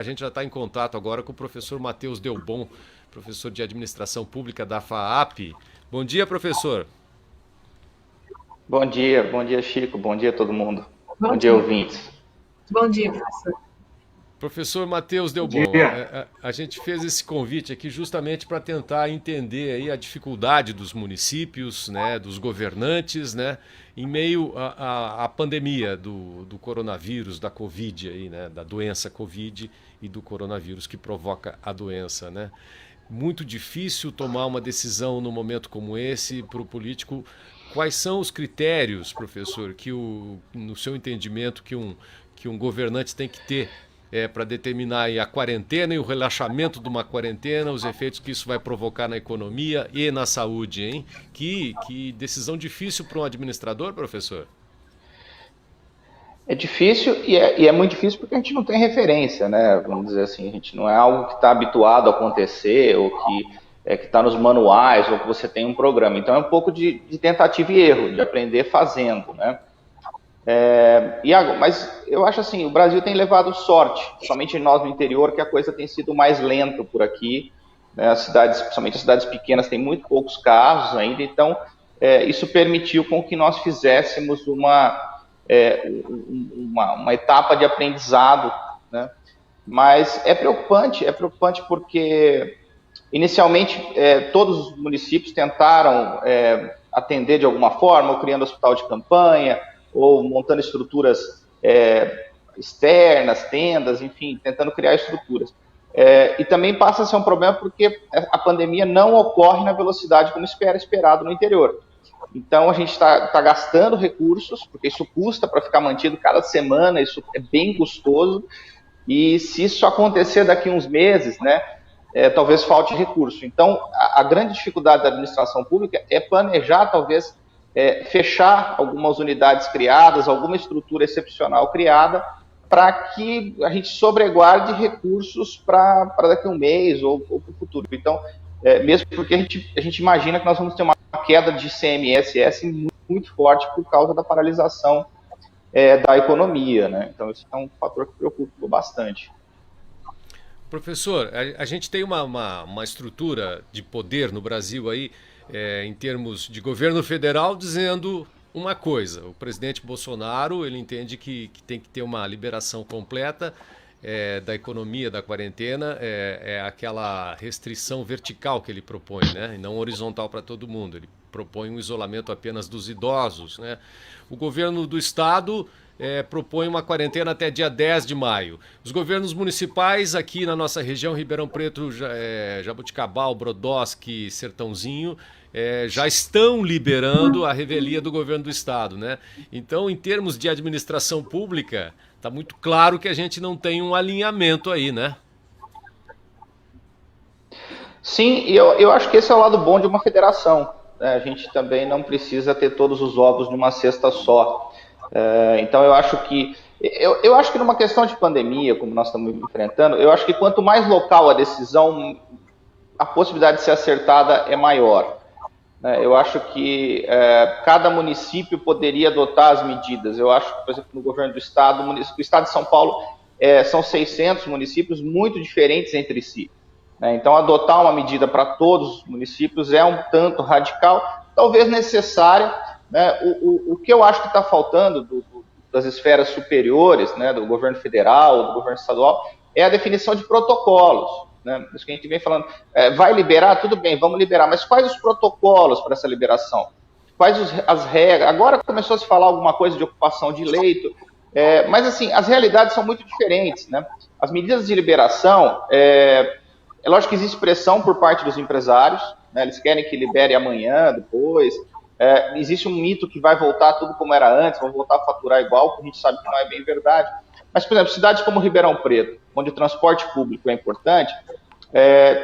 A gente já está em contato agora com o professor Matheus Delbon, professor de Administração Pública da FAAP. Bom dia, professor. Bom dia Chico, bom dia todo mundo. Bom Bom dia, dia. ouvintes. Bom dia, professor. Professor Matheus Bom Delbon, dia. a gente fez esse convite aqui justamente para tentar entender aí a dificuldade dos municípios, né, dos governantes, né, em meio à pandemia do coronavírus, da Covid, aí, né, da doença Covid e do coronavírus que provoca a doença, né? Muito difícil tomar uma decisão num momento como esse para o político. Quais são os critérios, professor, no seu entendimento, que um governante tem que ter para determinar aí a quarentena e o relaxamento de uma quarentena, os efeitos que isso vai provocar na economia e na saúde, hein? Que decisão difícil para um administrador, professor? É difícil e é muito difícil porque a gente não tem referência, né? Vamos dizer assim, a gente não é algo que está habituado a acontecer ou que está nos manuais ou que você tem um programa. Então é um pouco de tentativa e erro, de aprender fazendo, né? Mas eu acho assim, o Brasil tem levado sorte, somente nós no interior, que a coisa tem sido mais lenta por aqui, né? As cidades, principalmente as cidades pequenas, têm muito poucos casos ainda, então isso permitiu com que nós fizéssemos uma etapa de aprendizado, né? Mas é preocupante porque inicialmente todos os municípios tentaram atender de alguma forma, ou criando hospital de campanha, ou montando estruturas externas, tendas, enfim, tentando criar estruturas. E também passa a ser um problema porque a pandemia não ocorre na velocidade como esperado no interior. Então a gente está gastando recursos, porque isso custa para ficar mantido cada semana, isso é bem custoso, e se isso acontecer daqui a uns meses, né, talvez falte recurso. Então a grande dificuldade da administração pública é planejar, talvez, fechar algumas unidades criadas, alguma estrutura excepcional criada, para que a gente sobreguarde recursos para daqui a um mês ou para o futuro. Então, mesmo porque a gente imagina que nós vamos ter uma queda de CMSS muito, muito forte por causa da paralisação da economia, né? Então, isso é um fator que preocupa bastante. Professor, a gente tem uma estrutura de poder no Brasil aí, em termos de governo federal, dizendo uma coisa. O presidente Bolsonaro, ele entende que tem que ter uma liberação completa da economia, da quarentena, aquela restrição vertical que ele propõe, né? E não horizontal para todo mundo. Ele propõe um isolamento apenas dos idosos, né? O governo do estado propõe uma quarentena até dia 10 de maio. Os governos municipais aqui na nossa região, Ribeirão Preto, Jaboticabal, Brodowski, Sertãozinho, já estão liberando a revelia do governo do estado, né? Então, em termos de administração pública, está muito claro que a gente não tem um alinhamento aí, né? Sim, e eu acho que esse é o lado bom de uma federação, né? A gente também não precisa ter todos os ovos numa cesta só. Então eu acho que numa questão de pandemia, como nós estamos enfrentando, eu acho que quanto mais local a decisão, a possibilidade de ser acertada é maior. Eu acho que cada município poderia adotar as medidas. Eu acho que, por exemplo, no governo do estado, o estado de São Paulo são 600 municípios muito diferentes entre si, né? Então, adotar uma medida para todos os municípios é um tanto radical, talvez necessária, né? O que eu acho que está faltando das esferas superiores, né, do governo federal, do governo estadual, é a definição de protocolos, né? Isso que a gente vem falando. Vai liberar? Tudo bem, vamos liberar, mas quais os protocolos para essa liberação? Quais as regras? Agora começou a se falar alguma coisa de ocupação de leito, mas assim, as realidades são muito diferentes, né? As medidas de liberação, é lógico que existe pressão por parte dos empresários, né? Eles querem que libere amanhã, depois. Existe um mito que vai voltar tudo como era antes, vão voltar a faturar igual, que a gente sabe que não é bem verdade. Mas, por exemplo, cidades como Ribeirão Preto, onde o transporte público é importante,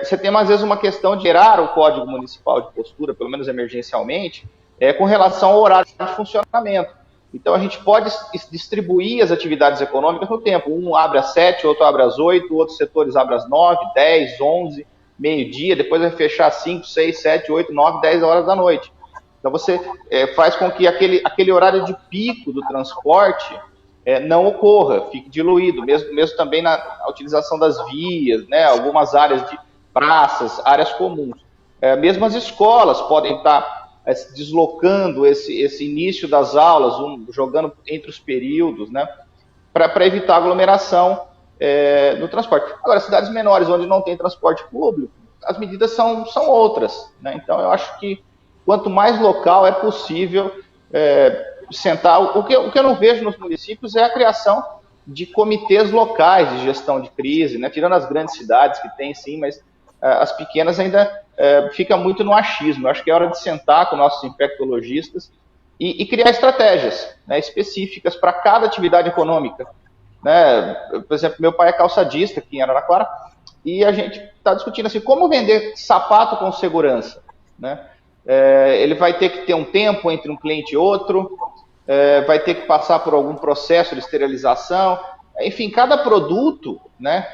você tem, às vezes, uma questão de gerar o Código Municipal de Postura, pelo menos emergencialmente, com relação ao horário de funcionamento. Então, a gente pode distribuir as atividades econômicas no tempo. Um abre às 7, outro abre às 8, outros setores abrem às 9, 10, 11, meio-dia, depois vai fechar às 5, 6, 7, 8, 9, 10 horas da noite. Então, você faz com que aquele horário de pico do transporte não ocorra, fique diluído, mesmo também na utilização das vias, né, algumas áreas de praças, áreas comuns. Mesmo as escolas podem estar deslocando esse início das aulas, jogando entre os períodos, né, para evitar aglomeração no transporte. Agora, cidades menores, onde não tem transporte público, as medidas são outras, né? Então, eu acho que quanto mais local é possível sentar. O que eu não vejo nos municípios é a criação de comitês locais de gestão de crise, né? Tirando as grandes cidades que tem, sim, mas as pequenas ainda fica muito no achismo. Eu acho que é hora de sentar com nossos infectologistas e criar estratégias, né, específicas para cada atividade econômica. Né? Por exemplo, meu pai é calçadista aqui em Araraquara e a gente está discutindo assim, como vender sapato com segurança. Né? Ele vai ter que ter um tempo entre um cliente e outro, vai ter que passar por algum processo de esterilização. Enfim, cada produto, né,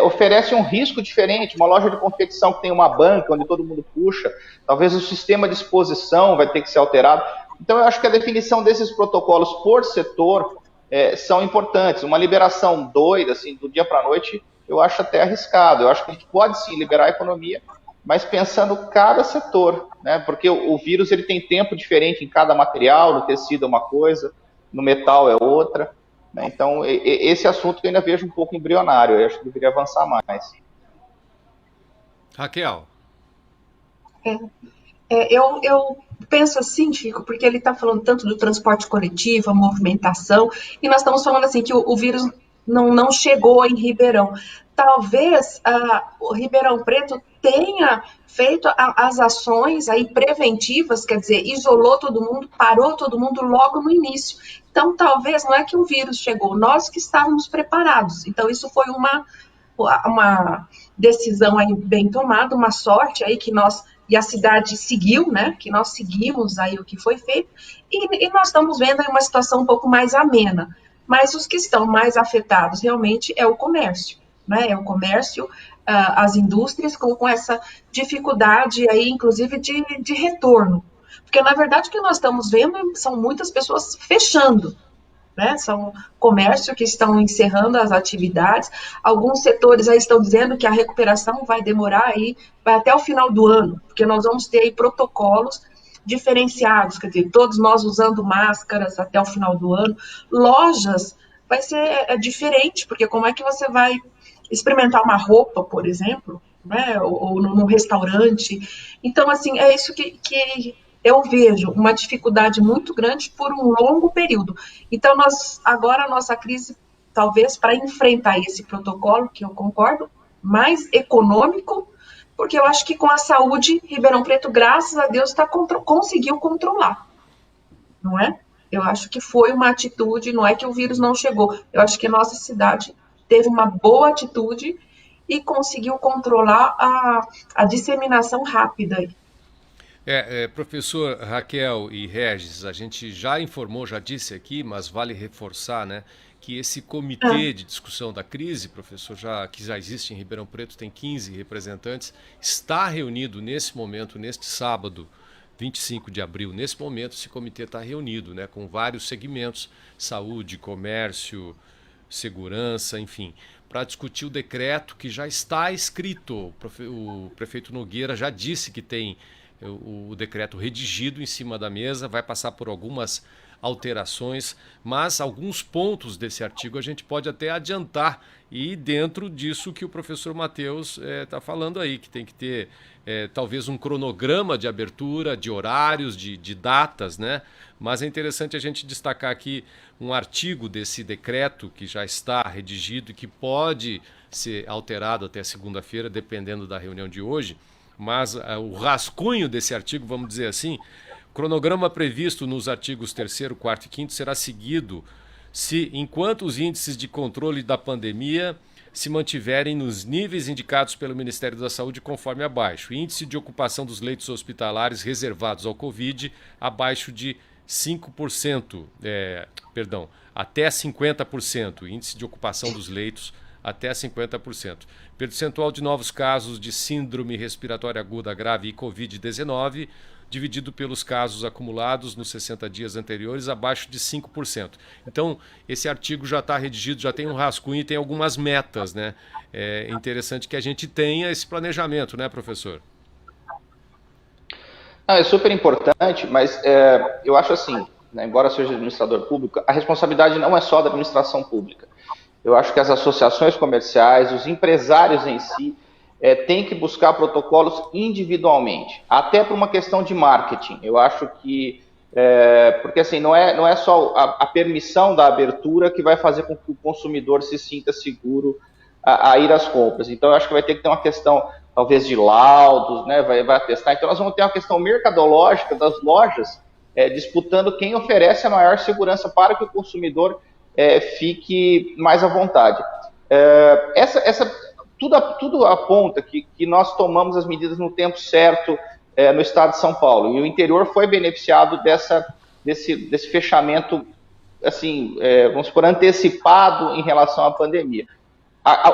oferece um risco diferente. Uma loja de confecção que tem uma banca onde todo mundo puxa, talvez o sistema de exposição vai ter que ser alterado. Então, eu acho que a definição desses protocolos por setor são importantes. Uma liberação doida, assim, do dia para a noite, eu acho até arriscado. Eu acho que a gente pode, sim, liberar a economia, mas pensando cada setor, né? Porque o vírus ele tem tempo diferente em cada material, no tecido é uma coisa, no metal é outra. Né? Então, esse assunto que eu ainda vejo um pouco embrionário. Eu acho que deveria avançar mais. Raquel. Eu penso assim, Chico, porque ele está falando tanto do transporte coletivo, a movimentação, e nós estamos falando assim que o vírus não chegou em Ribeirão. Talvez o Ribeirão Preto tenha feito as ações aí preventivas, quer dizer, isolou todo mundo, parou todo mundo logo no início. Então, talvez não é que o vírus chegou, nós que estávamos preparados. Então, isso foi uma decisão aí bem tomada, uma sorte aí que nós, e a cidade seguiu, né, que nós seguimos aí o que foi feito, e nós estamos vendo aí uma situação um pouco mais amena. Mas os que estão mais afetados realmente é o comércio, né, é o comércio, as indústrias com essa dificuldade aí, inclusive, de retorno. Porque, na verdade, o que nós estamos vendo são muitas pessoas fechando, né? São comércio que estão encerrando as atividades. Alguns setores aí estão dizendo que a recuperação vai demorar aí, vai até o final do ano, porque nós vamos ter aí protocolos diferenciados, quer dizer, todos nós usando máscaras até o final do ano. Lojas vai ser diferente, porque como é que você vai experimentar uma roupa, por exemplo, né? Ou num restaurante? Então, assim, é isso que eu vejo uma dificuldade muito grande por um longo período. Então, agora a nossa crise, talvez para enfrentar esse protocolo, que eu concordo, mais econômico, porque eu acho que com a saúde, Ribeirão Preto, graças a Deus, conseguiu controlar, não é? Eu acho que foi uma atitude, não é que o vírus não chegou, eu acho que a nossa cidade teve uma boa atitude e conseguiu controlar a disseminação rápida. Professor Raquel e Regis, a gente já informou, já disse aqui, mas vale reforçar, né, que esse comitê de discussão da crise, professor, que já existe em Ribeirão Preto, tem 15 representantes, está reunido nesse momento, neste sábado, 25 de abril. Nesse momento, esse comitê está reunido, né, com vários segmentos, saúde, comércio, segurança, enfim, para discutir o decreto que já está escrito. O prefeito Nogueira já disse que tem o decreto redigido em cima da mesa, vai passar por algumas alterações, mas alguns pontos desse artigo a gente pode até adiantar, e dentro disso que o professor Matheus está falando aí, que tem que ter talvez um cronograma de abertura, de horários, de datas, né? Mas é interessante a gente destacar aqui um artigo desse decreto que já está redigido e que pode ser alterado até segunda-feira, dependendo da reunião de hoje. Mas o rascunho desse artigo, vamos dizer assim, cronograma previsto nos artigos 3º, 4º e 5º será seguido enquanto os índices de controle da pandemia se mantiverem nos níveis indicados pelo Ministério da Saúde conforme abaixo. Índice de ocupação dos leitos hospitalares reservados ao Covid abaixo de 5%, até 50%. Índice de ocupação dos leitos até 50%. Percentual de novos casos de síndrome respiratória aguda grave e Covid-19, dividido pelos casos acumulados nos 60 dias anteriores, abaixo de 5%. Então, esse artigo já está redigido, já tem um rascunho e tem algumas metas, né? É interessante que a gente tenha esse planejamento, né, professor? É super importante, mas eu acho assim, né, embora seja administrador público, a responsabilidade não é só da administração pública. Eu acho que as associações comerciais, os empresários em si, têm que buscar protocolos individualmente, até por uma questão de marketing. Eu acho que, porque assim, não é só a permissão da abertura que vai fazer com que o consumidor se sinta seguro a ir às compras. Então, eu acho que vai ter que ter uma questão, talvez, de laudos, né? Vai atestar. Então, nós vamos ter uma questão mercadológica das lojas disputando quem oferece a maior segurança para que o consumidor fique mais à vontade. Tudo aponta que nós tomamos as medidas no tempo certo no estado de São Paulo. E o interior foi beneficiado desse fechamento, assim, vamos supor, antecipado em relação à pandemia.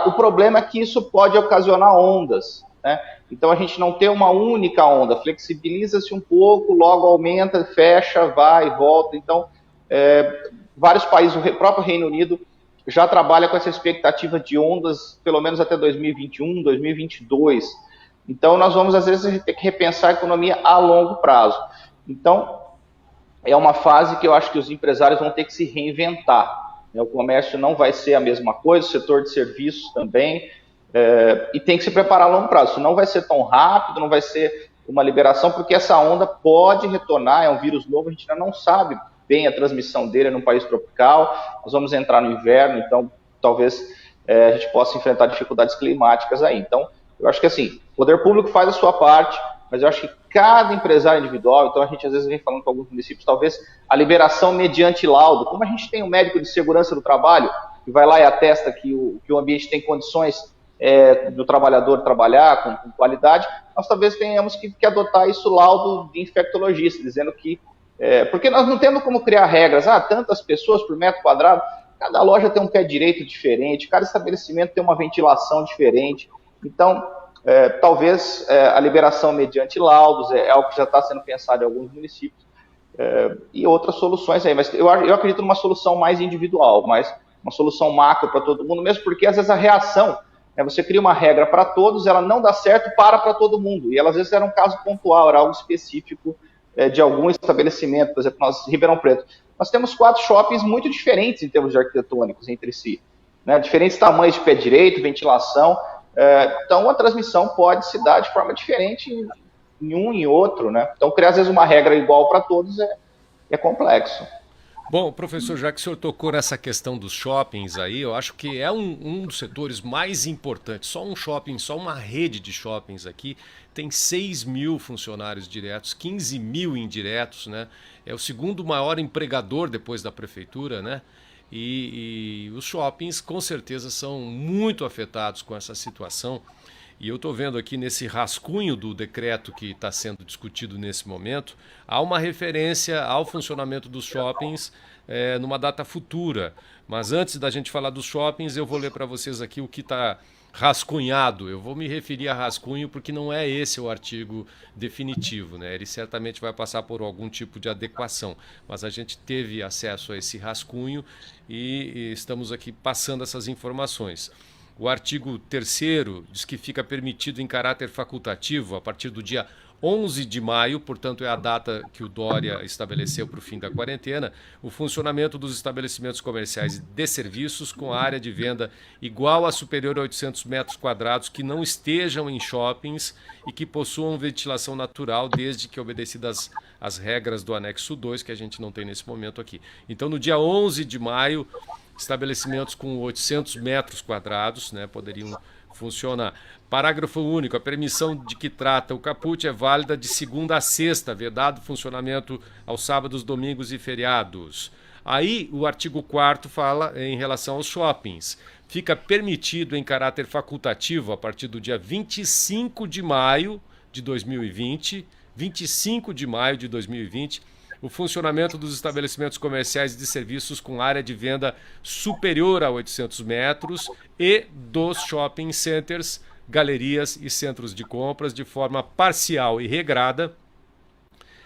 O problema é que isso pode ocasionar ondas, né? Então, a gente não tem uma única onda, flexibiliza-se um pouco, logo aumenta, fecha, vai, volta. Então, vários países, o próprio Reino Unido, já trabalha com essa expectativa de ondas, pelo menos até 2021, 2022. Então, nós vamos, às vezes, ter que repensar a economia a longo prazo. Então, é uma fase que eu acho que os empresários vão ter que se reinventar. O comércio não vai ser a mesma coisa, o setor de serviços também, e tem que se preparar a longo prazo. Isso não vai ser tão rápido, não vai ser uma liberação, porque essa onda pode retornar, é um vírus novo, a gente ainda não sabe bem a transmissão dele num país tropical, nós vamos entrar no inverno, então talvez a gente possa enfrentar dificuldades climáticas aí. Então, eu acho que assim, o poder público faz a sua parte, mas eu acho que cada empresário individual, então a gente às vezes vem falando com alguns municípios, talvez a liberação mediante laudo, como a gente tem um médico de segurança do trabalho, que vai lá e atesta que o ambiente tem condições do trabalhador trabalhar com qualidade, nós talvez tenhamos que adotar isso laudo de infectologista, dizendo que, porque nós não temos como criar regras, tantas pessoas por metro quadrado, cada loja tem um pé direito diferente, cada estabelecimento tem uma ventilação diferente, então talvez a liberação mediante laudos é algo que já está sendo pensado em alguns municípios, e outras soluções aí, mas eu acredito numa solução mais individual, mais uma solução macro para todo mundo, mesmo porque às vezes a reação, você cria uma regra para todos, ela não dá certo para todo mundo, e ela às vezes era um caso pontual, era algo específico de algum estabelecimento, por exemplo, nós, Ribeirão Preto, nós temos 4 shoppings muito diferentes em termos de arquitetônicos entre si, né? Diferentes tamanhos de pé direito, ventilação, então a transmissão pode se dar de forma diferente em um e outro, né? Então criar às vezes uma regra igual para todos é complexo. Bom, professor, já que o senhor tocou nessa questão dos shoppings aí, eu acho que é um dos setores mais importantes. Só um shopping, só uma rede de shoppings aqui tem 6 mil funcionários diretos, 15 mil indiretos, né? É o segundo maior empregador depois da prefeitura, né? E os shoppings com certeza são muito afetados com essa situação. E eu estou vendo aqui nesse rascunho do decreto que está sendo discutido nesse momento, há uma referência ao funcionamento dos shoppings numa data futura. Mas antes da gente falar dos shoppings, eu vou ler para vocês aqui o que está rascunhado. Eu vou me referir a rascunho porque não é esse o artigo definitivo, né? Ele certamente vai passar por algum tipo de adequação. Mas a gente teve acesso a esse rascunho e estamos aqui passando essas informações. O artigo 3º diz que fica permitido em caráter facultativo a partir do dia 11 de maio, portanto é a data que o Dória estabeleceu para o fim da quarentena, o funcionamento dos estabelecimentos comerciais e de serviços com área de venda igual a superior a 800 metros quadrados que não estejam em shoppings e que possuam ventilação natural desde que obedecidas as regras do anexo 2, que a gente não tem nesse momento aqui. Então no dia 11 de maio, estabelecimentos com 800 metros quadrados, né, poderiam funcionar. Parágrafo único. A permissão de que trata o caput é válida de segunda a sexta, vedado funcionamento aos sábados, domingos e feriados. Aí o artigo 4º fala em relação aos shoppings. Fica permitido em caráter facultativo a partir do dia 25 de maio de 2020, 25 de maio de 2020, o funcionamento dos estabelecimentos comerciais e de serviços com área de venda superior a 800 metros e dos shopping centers, galerias e centros de compras de forma parcial e regrada,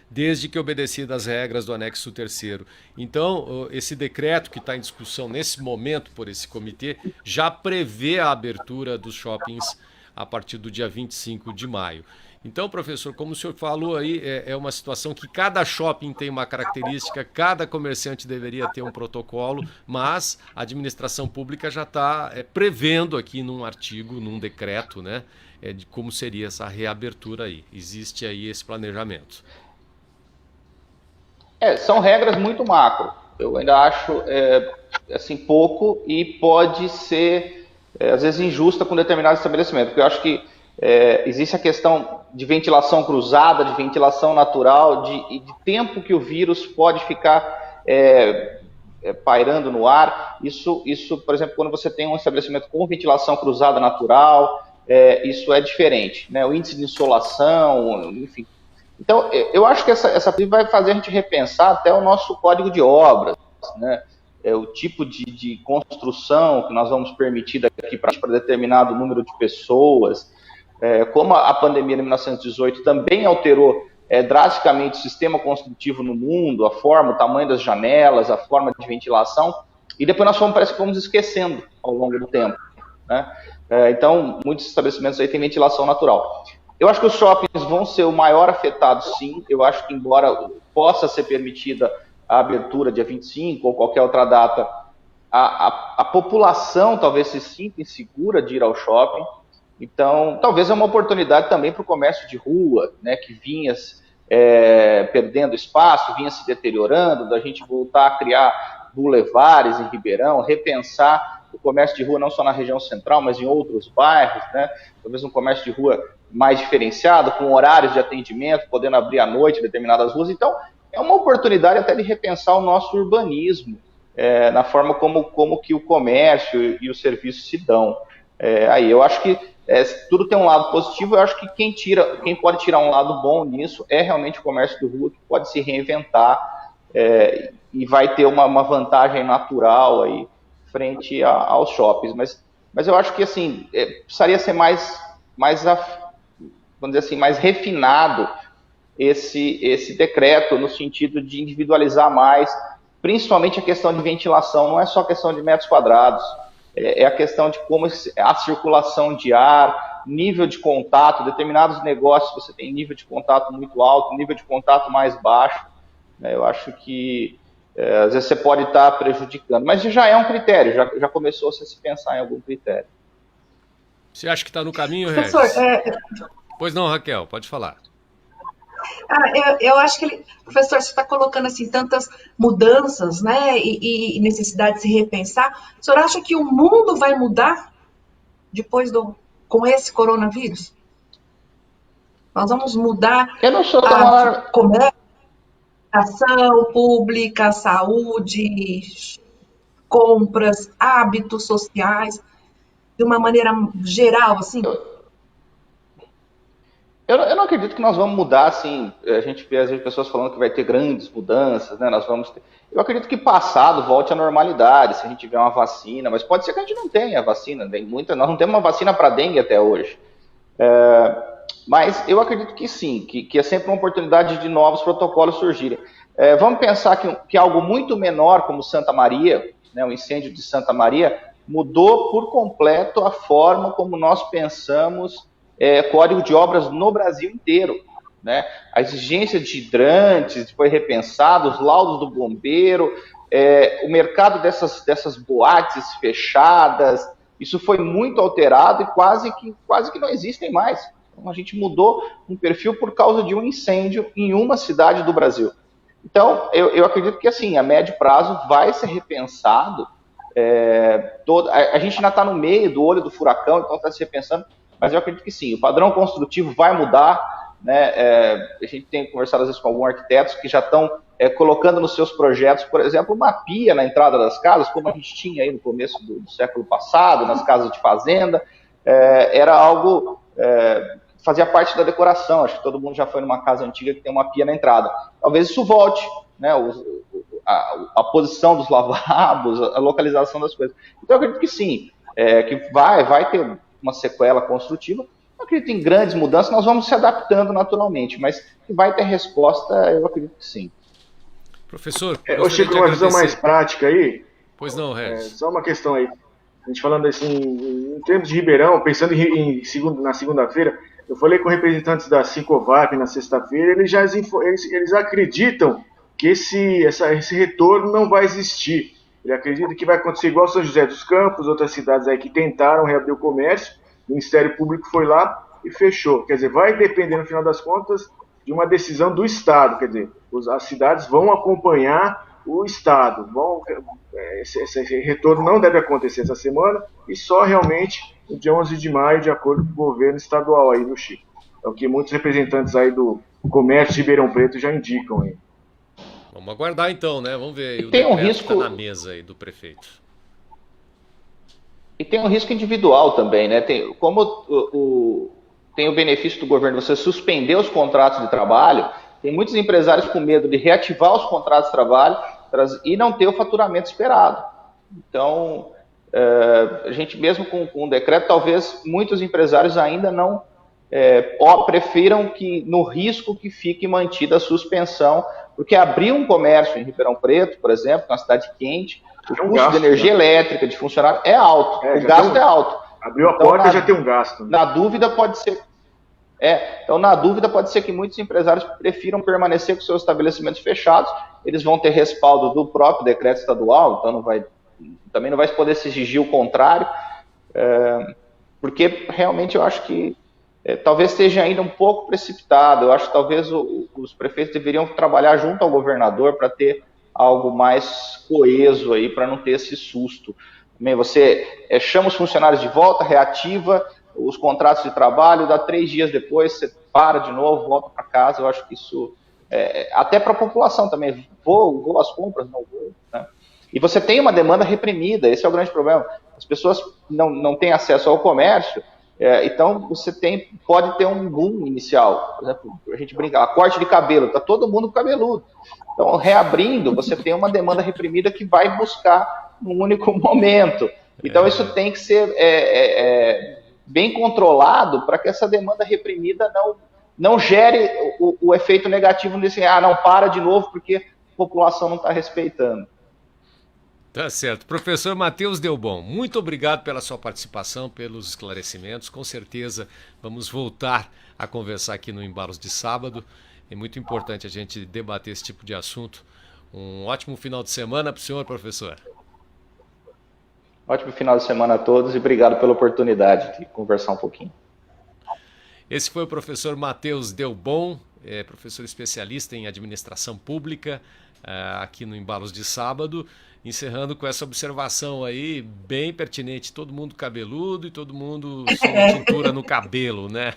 desde que obedecidas as regras do anexo 3º. Então, esse decreto que está em discussão nesse momento por esse comitê já prevê a abertura dos shoppings a partir do dia 25 de maio. Então, professor, como o senhor falou aí, é uma situação que cada shopping tem uma característica, cada comerciante deveria ter um protocolo, mas a administração pública já está prevendo aqui num artigo, num decreto, né, de como seria essa reabertura aí. Existe aí esse planejamento. São regras muito macro. Eu ainda acho assim, pouco e pode ser, às vezes, injusta com determinado estabelecimento. Porque eu acho que existe a questão de ventilação cruzada, de ventilação natural, de tempo que o vírus pode ficar pairando no ar. Isso, por exemplo, quando você tem um estabelecimento com ventilação cruzada natural, isso é diferente, né? O índice de insolação, enfim. Então, eu acho que essa vai fazer a gente repensar até o nosso código de obras, né? O tipo de construção que nós vamos permitir daqui para determinado número de pessoas. Como a pandemia de 1918 também alterou drasticamente o sistema construtivo no mundo, a forma, o tamanho das janelas, a forma de ventilação, e depois parece que vamos esquecendo ao longo do tempo, né? Então, muitos estabelecimentos aí têm ventilação natural. Eu acho que os shoppings vão ser o maior afetado, sim. Eu acho que, embora possa ser permitida a abertura dia 25 ou qualquer outra data, a população talvez se sinta insegura de ir ao shopping. Então, talvez é uma oportunidade também para o comércio de rua, né, que vinha perdendo espaço, vinha se deteriorando, da gente voltar a criar bulevares em Ribeirão, repensar o comércio de rua não só na região central, mas em outros bairros, né? Talvez um comércio de rua mais diferenciado, com horários de atendimento, podendo abrir à noite em determinadas ruas. Então, é uma oportunidade até de repensar o nosso urbanismo, na forma como que o comércio e os serviços se dão. Aí eu acho que tudo tem um lado positivo. Eu acho que quem pode tirar um lado bom nisso é realmente o comércio de rua, que pode se reinventar e vai ter uma vantagem natural aí frente aos shoppings. Mas eu acho que assim, precisaria ser mais vamos dizer assim, mais refinado esse decreto, no sentido de individualizar mais, principalmente a questão de ventilação. Não é só questão de metros quadrados, é a questão de como a circulação de ar, nível de contato. Determinados negócios você tem nível de contato muito alto, nível de contato mais baixo, né? Eu acho que às vezes você pode estar prejudicando, mas já é um critério, já começou a se pensar em algum critério. Você acha que está no caminho, Regis? Pois não, Raquel, pode falar. Eu acho que professor, você está colocando assim tantas mudanças, né, e necessidade de se repensar. O senhor acha que o mundo vai mudar depois com esse coronavírus? Nós vamos mudar a comércio, ação pública, saúde, compras, hábitos sociais, de uma maneira geral, assim? Eu não acredito que nós vamos mudar, assim. A gente vê às vezes pessoas falando que vai ter grandes mudanças, né? Eu acredito que passado volte à normalidade, se a gente tiver uma vacina, mas pode ser que a gente não tenha vacina, nós não temos uma vacina para dengue até hoje. Mas eu acredito que sim, que é sempre uma oportunidade de novos protocolos surgirem. Vamos pensar que algo muito menor, como Santa Maria, né, o incêndio de Santa Maria, mudou por completo a forma como nós pensamos código de obras no Brasil inteiro, né? A exigência de hidrantes foi repensada, os laudos do bombeiro, o mercado dessas boates fechadas, isso foi muito alterado e quase que não existem mais. Então, a gente mudou um perfil por causa de um incêndio em uma cidade do Brasil. Então, eu acredito que assim, a médio prazo vai ser repensado. A gente ainda está no meio do olho do furacão, então está se repensando, mas eu acredito que sim, o padrão construtivo vai mudar, né? A gente tem conversado às vezes com alguns arquitetos que já estão colocando nos seus projetos, por exemplo, uma pia na entrada das casas, como a gente tinha aí no começo do século passado, nas casas de fazenda. Era algo fazia parte da decoração. Acho que todo mundo já foi numa casa antiga que tem uma pia na entrada. Talvez isso volte, né? A posição dos lavabos, a localização das coisas. Então, eu acredito que sim, que vai ter uma sequela construtiva. Eu acredito em grandes mudanças, nós vamos se adaptando naturalmente, mas que vai ter resposta, eu acredito que sim. Professor, ô Chico, uma visão mais prática aí. Pois não, Regis. Só uma questão aí. A gente falando assim, em termos de Ribeirão, pensando na segunda-feira, eu falei com representantes da Sincovap na sexta-feira, eles acreditam que esse retorno não vai existir. Ele acredita que vai acontecer igual São José dos Campos, outras cidades aí que tentaram reabrir o comércio, o Ministério Público foi lá e fechou. Quer dizer, vai depender, no final das contas, de uma decisão do Estado. Quer dizer, as cidades vão acompanhar o Estado. Esse retorno não deve acontecer essa semana e só realmente no dia 11 de maio, de acordo com o governo estadual aí do Chico. É o que muitos representantes aí do comércio de Ribeirão Preto já indicam aí. Vamos aguardar então, né? Vamos ver aí o tem um decreto risco que tá na mesa aí do prefeito. E tem um risco individual também, né? Como tem o benefício do governo você suspender os contratos de trabalho, tem muitos empresários com medo de reativar os contratos de trabalho e não ter o faturamento esperado. Então, a gente mesmo com o decreto, talvez muitos empresários ainda não prefiram que no risco que fique mantida a suspensão, porque abrir um comércio em Ribeirão Preto, por exemplo, uma cidade quente, o custo de energia elétrica, de funcionário é alto, o gasto é alto. Abriu a porta e já tem um gasto. Na dúvida pode ser... então, na dúvida, pode ser que muitos empresários prefiram permanecer com seus estabelecimentos fechados, eles vão ter respaldo do próprio decreto estadual, então também não vai poder se exigir o contrário, porque realmente eu acho que talvez esteja ainda um pouco precipitado. Eu acho que talvez os prefeitos deveriam trabalhar junto ao governador para ter algo mais coeso aí, para não ter esse susto. Também você chama os funcionários de volta, reativa os contratos de trabalho, dá 3 dias depois, você para de novo, volta para casa. Eu acho que isso, até para a população também, vou às compras, não vou, né? E você tem uma demanda reprimida, esse é o grande problema. As pessoas não têm acesso ao comércio, então você pode ter um boom inicial. Por exemplo, a gente brinca, corte de cabelo, está todo mundo cabeludo. Então, reabrindo, você tem uma demanda reprimida que vai buscar num único momento. Então, isso tem que ser bem controlado para que essa demanda reprimida não gere o efeito negativo nesse, não para de novo porque a população não está respeitando. Tá certo. Professor Matheus Delbon, muito obrigado pela sua participação, pelos esclarecimentos. Com certeza vamos voltar a conversar aqui no Embalos de Sábado. É muito importante a gente debater esse tipo de assunto. Um ótimo final de semana para o senhor, professor. Ótimo final de semana a todos e obrigado pela oportunidade de conversar um pouquinho. Esse foi o professor Matheus Delbon, professor especialista em administração pública, aqui no Embalos de Sábado, encerrando com essa observação aí bem pertinente, todo mundo cabeludo e todo mundo sem tintura no cabelo, né?